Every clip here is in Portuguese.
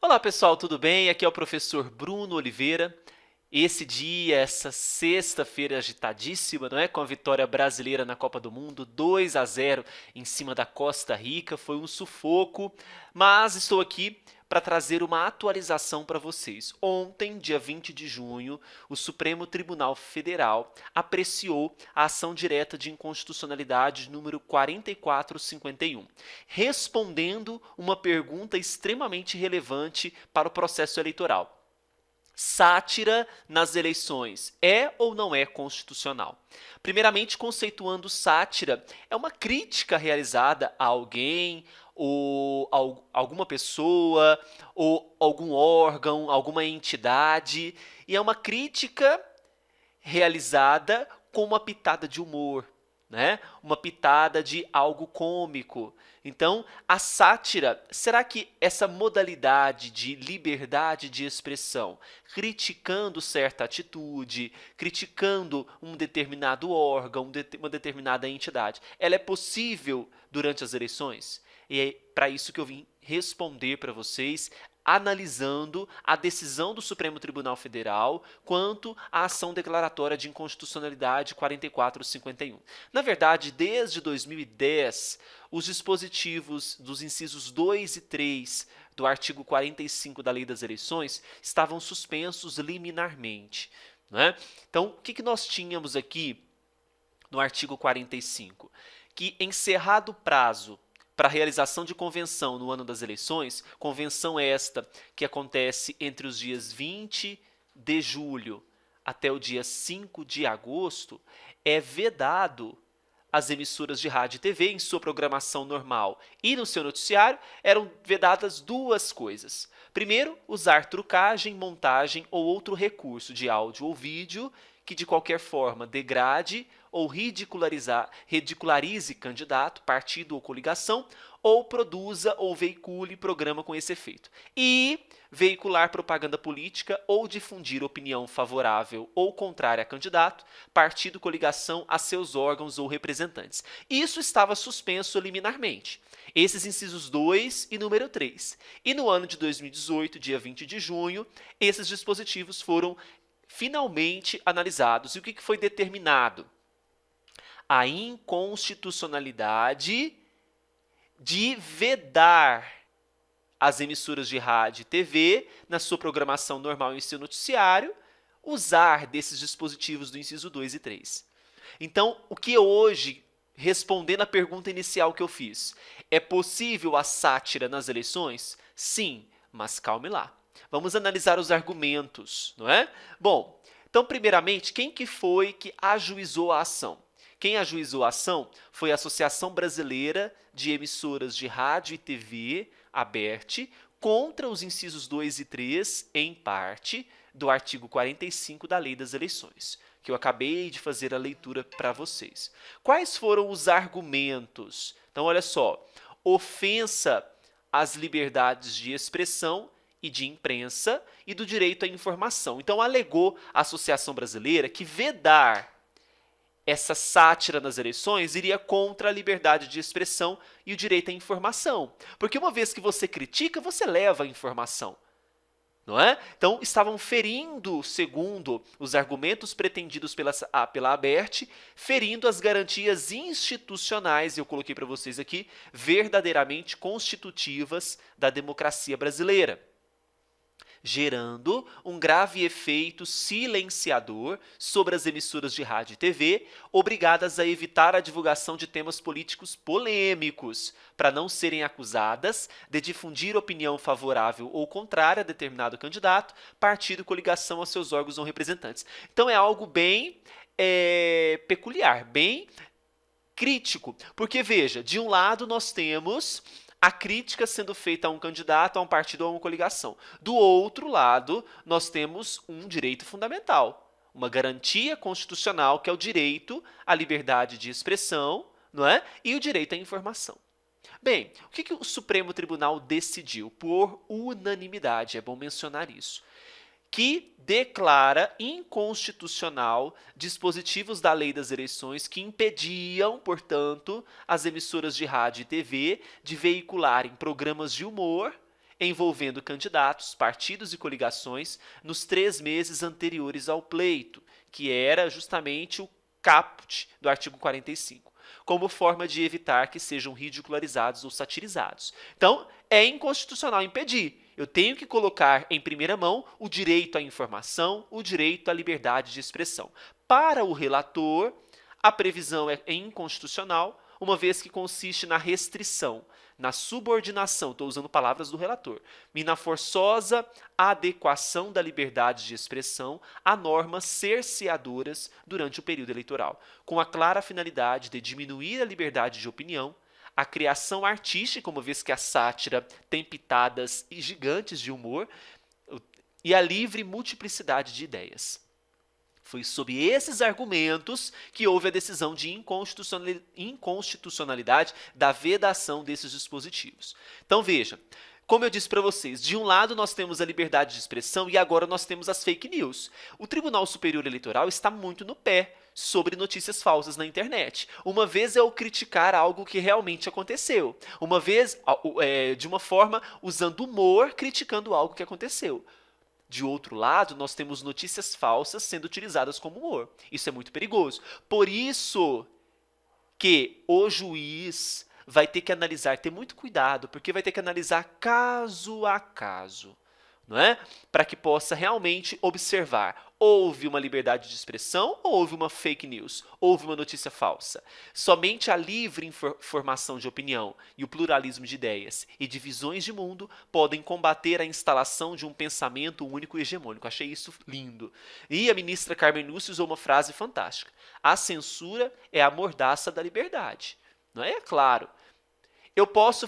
Olá pessoal, tudo bem? Aqui é o professor Bruno Oliveira. Esse dia, essa sexta-feira agitadíssima, não é? Com a vitória brasileira na Copa do Mundo, 2-0 em cima da Costa Rica, foi um sufoco, mas estou aqui para trazer uma atualização para vocês. Ontem, dia 20 de junho, o Supremo Tribunal Federal apreciou a ação direta de inconstitucionalidade número 4451, respondendo uma pergunta extremamente relevante para o processo eleitoral. Sátira nas eleições é ou não é constitucional? Primeiramente, conceituando sátira, é uma crítica realizada a alguém, ou alguma pessoa, ou algum órgão, alguma entidade, e é uma crítica realizada com uma pitada de humor, né? Uma pitada de algo cômico. Então, a sátira, será que essa modalidade de liberdade de expressão, criticando certa atitude, criticando um determinado órgão, uma determinada entidade, ela é possível durante as eleições? E é para isso que eu vim responder para vocês, analisando a decisão do Supremo Tribunal Federal quanto à ação declaratória de inconstitucionalidade 4451. Na verdade, desde 2010, os dispositivos dos incisos 2 e 3 do artigo 45 da Lei das Eleições estavam suspensos liminarmente, né? Então, o que nós tínhamos aqui no artigo 45? Que, encerrado o prazo para a realização de convenção no ano das eleições, convenção esta que acontece entre os dias 20 de julho até o dia 5 de agosto, é vedado as emissoras de rádio e TV em sua programação normal e no seu noticiário, eram vedadas duas coisas. Primeiro, usar trucagem, montagem ou outro recurso de áudio ou vídeo que de qualquer forma degrade ou ridicularize candidato, partido ou coligação, ou produza ou veicule programa com esse efeito. E veicular propaganda política ou difundir opinião favorável ou contrária a candidato, partido, coligação, a seus órgãos ou representantes. Isso estava suspenso liminarmente. Esses incisos 2 e número 3. E no ano de 2018, dia 20 de junho, esses dispositivos foram finalmente analisados. E o que foi determinado? A inconstitucionalidade de vedar as emissoras de rádio e TV, na sua programação normal e em seu noticiário, usar desses dispositivos do inciso 2 e 3. Então, o que hoje, respondendo à pergunta inicial que eu fiz, é possível a sátira nas eleições? Sim, mas calme lá. Vamos analisar os argumentos, não é? Bom, então, primeiramente, quem que foi que ajuizou a ação? Quem ajuizou a ação foi a Associação Brasileira de Emissoras de Rádio e TV, ABERT, contra os incisos 2 e 3, em parte, do artigo 45 da Lei das Eleições, que eu acabei de fazer a leitura para vocês. Quais foram os argumentos? Então, olha só, ofensa às liberdades de expressão e de imprensa e do direito à informação. Então, alegou a Associação Brasileira que vedar essa sátira nas eleições iria contra a liberdade de expressão e o direito à informação. Porque uma vez que você critica, você leva a informação. Não é? Então, estavam ferindo, segundo os argumentos pretendidos pela ABERT, ferindo as garantias institucionais, eu coloquei para vocês aqui, verdadeiramente constitutivas da democracia brasileira, gerando um grave efeito silenciador sobre as emissoras de rádio e TV, obrigadas a evitar a divulgação de temas políticos polêmicos, para não serem acusadas de difundir opinião favorável ou contrária a determinado candidato, partido, coligação a seus órgãos ou representantes. Então é algo bem peculiar, bem crítico, porque veja, de um lado nós temos a crítica sendo feita a um candidato, a um partido ou a uma coligação. Do outro lado, nós temos um direito fundamental, uma garantia constitucional, que é o direito à liberdade de expressão, não é? E o direito à informação. Bem, o que o Supremo Tribunal decidiu? Por unanimidade, é bom mencionar isso, que declara inconstitucional dispositivos da Lei das Eleições que impediam, portanto, as emissoras de rádio e TV de veicularem programas de humor envolvendo candidatos, partidos e coligações nos 3 meses anteriores ao pleito, que era justamente o caput do artigo 45, como forma de evitar que sejam ridicularizados ou satirizados. Então, é inconstitucional impedir. Eu tenho que colocar em primeira mão o direito à informação, o direito à liberdade de expressão. Para o relator, a previsão é inconstitucional, uma vez que consiste na restrição, na subordinação, estou usando palavras do relator, e na forçosa adequação da liberdade de expressão a normas cerceadoras durante o período eleitoral, com a clara finalidade de diminuir a liberdade de opinião, a criação artística, uma vez que a sátira tem pitadas gigantes de humor, e a livre multiplicidade de ideias. Foi sob esses argumentos que houve a decisão de inconstitucionalidade da vedação desses dispositivos. Então veja, como eu disse para vocês, de um lado nós temos a liberdade de expressão e agora nós temos as fake news. O Tribunal Superior Eleitoral está muito no pé sobre notícias falsas na internet. Uma vez é o criticar algo que realmente aconteceu. Uma vez, de uma forma, usando humor, criticando algo que aconteceu. De outro lado, nós temos notícias falsas sendo utilizadas como humor. Isso é muito perigoso. Por isso que o juiz vai ter que analisar, ter muito cuidado, porque vai ter que analisar caso a caso, não é? Para que possa realmente observar, houve uma liberdade de expressão ou houve uma fake news? Houve uma notícia falsa? Somente a livre formação de opinião e o pluralismo de ideias e de visões de mundo podem combater a instalação de um pensamento único e hegemônico. Achei isso lindo. E a ministra Carmen Lúcia usou uma frase fantástica. A censura é a mordaça da liberdade. Não é? É claro. Eu posso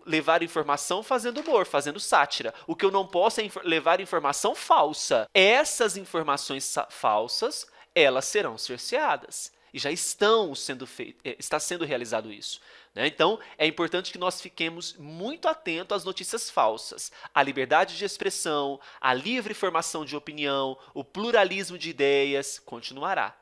levar informação fazendo humor, fazendo sátira. O que eu não posso é levar informação falsa. Essas informações falsas, elas serão cerceadas. E já está sendo realizado isso. Né? Então, é importante que nós fiquemos muito atentos às notícias falsas. A liberdade de expressão, a livre formação de opinião, o pluralismo de ideias continuará.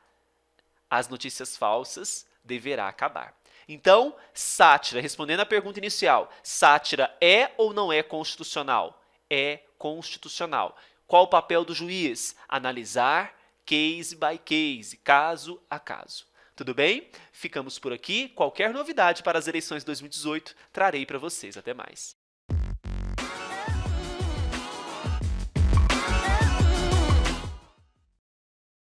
As notícias falsas deverá acabar. Então, sátira, respondendo à pergunta inicial, sátira é ou não é constitucional? É constitucional. Qual o papel do juiz? Analisar case by case, caso a caso. Tudo bem? Ficamos por aqui. Qualquer novidade para as eleições de 2018, trarei para vocês. Até mais.